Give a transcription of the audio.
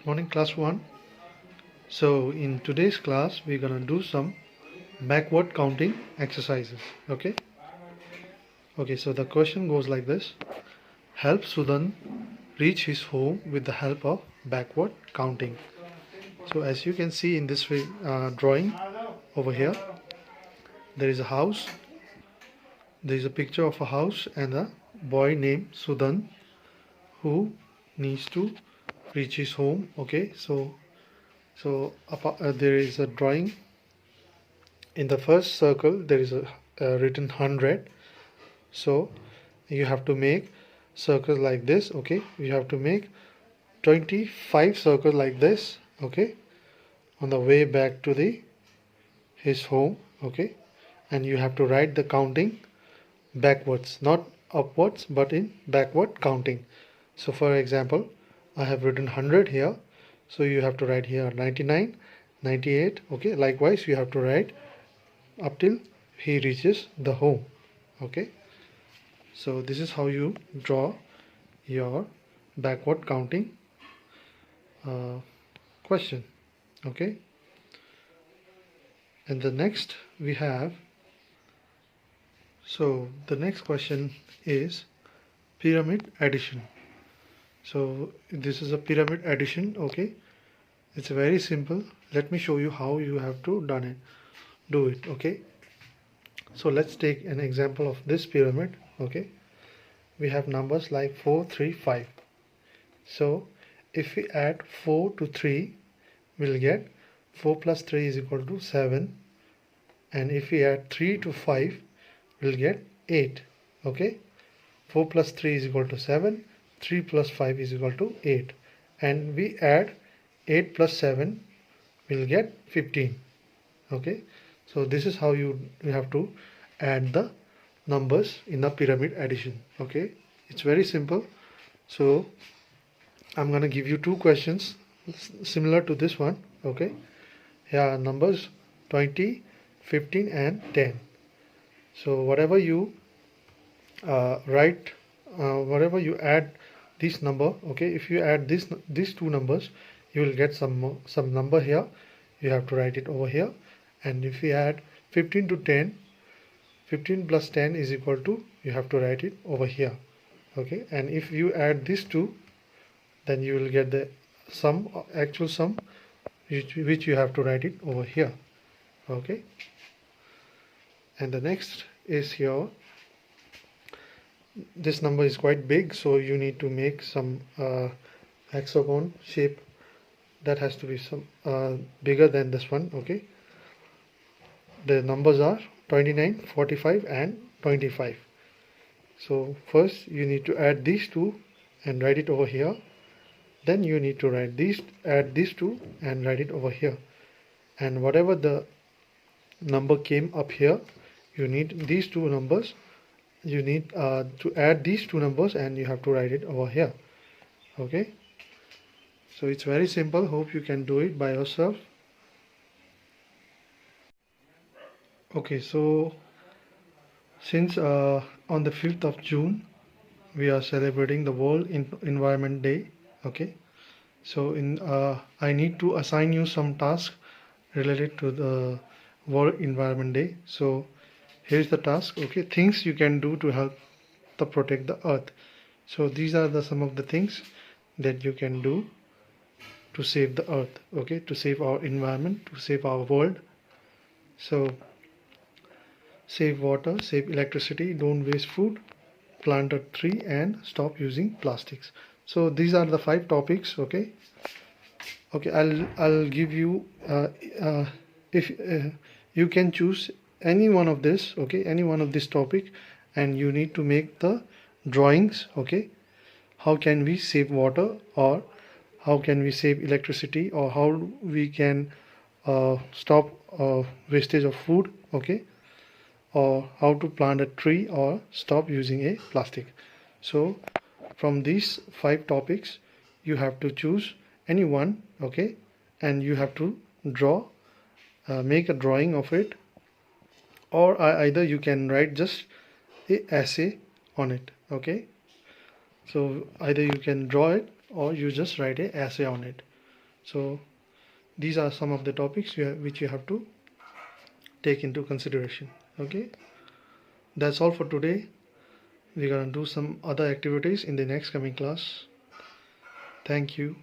Morning class 1. So in today's class we're gonna do some backward counting exercises. Okay, so the question goes like this: help Sudan reach his home with the help of backward counting. So as you can see in this drawing over here, there is a house, there is a picture of a house and a boy named Sudan who needs to reach his home. Okay, so there is a drawing. In the first circle there is a written 100, so you have to make circles like this. Okay, you have to make 25 circles like this. Okay, on the way back to the his home. Okay, and you have to write the counting backwards, not upwards but in backward counting. So for example, I have written 100 here, so you have to write here 99, 98. Okay, likewise you have to write up till he reaches the home. Okay, so this is how you draw your backward counting question. Okay, and the next we have, so the next question is pyramid addition. So this is a pyramid addition. Okay, it's very simple. Let me show you how you have to do it. Okay, so let's take an example of this pyramid. Okay, we have numbers like 4, 3, 5. So if we add 4 to 3, we'll get 4 plus 3 is equal to 7, and if we add 3 to 5, we'll get 8. Okay, 4 plus 3 is equal to 7, 3 plus 5 is equal to 8, and we add 8 plus 7, we'll get 15. Okay, so this is how you have to add the numbers in the pyramid addition. Okay, it's very simple. So I'm gonna give you two questions similar to this one. Okay, here numbers 20, 15 and 10. So whatever you whatever you add this number, okay, if you add these two numbers, you will get some number here. You have to write it over here. And if you add 15 to 10, 15 plus 10 is equal to, you have to write it over here. Okay, and if you add these two, then you will get the sum, actual sum, which you have to write it over here. Okay, and the next is here. This number is quite big, so you need to make some hexagon shape that has to be some bigger than this one. Okay, the numbers are 29, 45 and 25. So first you need to add these two and write it over here. Then you need to add these two and write it over here. And whatever the number came up here, you need these two numbers. You need to add these two numbers and you have to write it over here. Okay, so it's very simple. Hope you can do it by yourself. Okay, so since on the 5th of June we are celebrating the World Environment Day. Okay, so I need to assign you some tasks related to the World Environment Day. So here's the task. Okay, things you can do to help to protect the earth. So these are some of the things that you can do to save the earth. Okay, to save our environment, to save our world. So save water, save electricity, don't waste food, plant a tree and stop using plastics. So these are the 5 topics. Okay, I'll give you if you can choose any one of this. Okay, any one of this topic, and you need to make the drawings. Okay, how can we save water, or how can we save electricity, or how we can stop wastage of food. Okay, or how to plant a tree or stop using a plastic. So from these 5 topics you have to choose any one. Okay, and you have to draw make a drawing of it, or either you can write just a essay on it. Okay, so either you can draw it or you just write a essay on it. So these are some of the topics which you have to take into consideration. Okay, that's all for today. We're gonna do some other activities in the next coming class. Thank you.